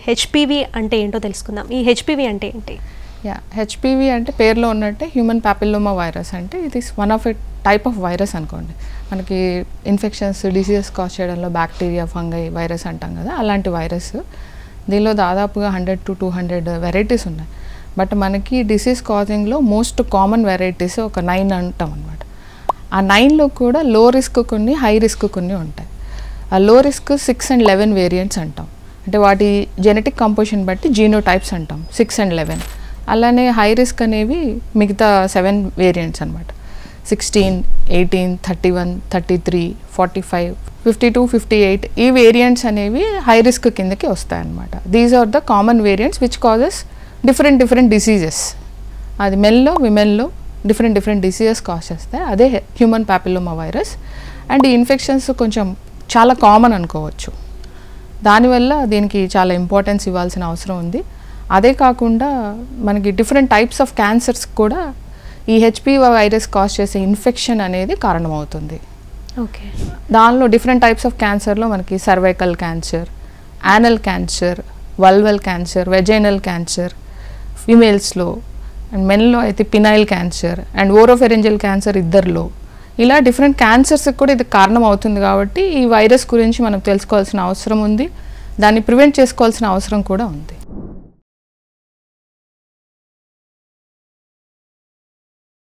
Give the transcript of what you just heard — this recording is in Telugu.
హెచ్పివి అంటే ఏంటో తెలుసుకుందాం. ఈ హెచ్పివి అంటే ఏంటి? హెచ్పివి అంటే పేరులో ఉన్నట్టే హ్యూమన్ పాపిల్లోమా వైరస్. అంటే ఇది one of a type of virus అనుకోండి. మనకి ఇన్ఫెక్షన్స్ డిసీజెస్ కాజ్ చేయడంలో బ్యాక్టీరియా ఫంగై వైరస్ అంటాం కదా, అలాంటి వైరస్. దీనిలో దాదాపుగా 100 to 200 వెరైటీస్ ఉన్నాయి. బట్ మనకి డిసీజ్ కాజింగ్లో మోస్ట్ కామన్ వెరైటీస్ ఒక 9 అంటాం అనమాట. ఆ 9లో కూడా లో రిస్క్ కొన్ని, హై రిస్క్ కొన్ని ఉంటాయి. ఆ లో రిస్క్ 6 and 11 వేరియంట్స్ అంటాం. అంటే వాటి జెనెటిక్ కంపోజిషన్ బట్టి జీనోటైప్స్ అంటాం 6 and 11. అలానే హై రిస్క్ అనేవి మిగతా 7 వేరియంట్స్ అనమాట. 16, 18, 31, 33, 45, 52, 58 ఈ వేరియంట్స్ అనేవి హై రిస్క్ కిందకి వస్తాయన్నమాట. These are the common variants which causes different diseases. అది మెన్లో విమెన్లో డిఫరెంట్ డిసీజెస్ కాజ్ చేస్తాయి. అదే హ్యూమన్ పాపిల్లోమా వైరస్. అండ్ ఈ ఇన్ఫెక్షన్స్ కొంచెం చాలా కామన్ అనుకోవచ్చు. దానివల్ల దీనికి చాలా ఇంపార్టెన్స్ ఇవ్వాల్సిన అవసరం ఉంది. అదే కాకుండా మనకి డిఫరెంట్ టైప్స్ ఆఫ్ క్యాన్సర్స్ కూడా ఈ హెచ్పివి వైరస్ కాజ్ చేసే ఇన్ఫెక్షన్ అనేది కారణమవుతుంది. ఓకే, దానిలో డిఫరెంట్ టైప్స్ ఆఫ్ క్యాన్సర్లో మనకి cervical cancer, anal cancer, vulval cancer, vaginal cancer ఫీమేల్స్లో, అండ్ మెన్లో అయితే penile cancer and oropharyngeal cancer ఇద్దరిలో. ఇలా డిఫరెంట్ క్యాన్సర్స్కి కూడా ఇది కారణం అవుతుంది. కాబట్టి ఈ వైరస్ గురించి మనం తెలుసుకోవాల్సిన అవసరం ఉంది. దాన్ని ప్రివెంట్ చేసుకోవాల్సిన అవసరం కూడా ఉంది.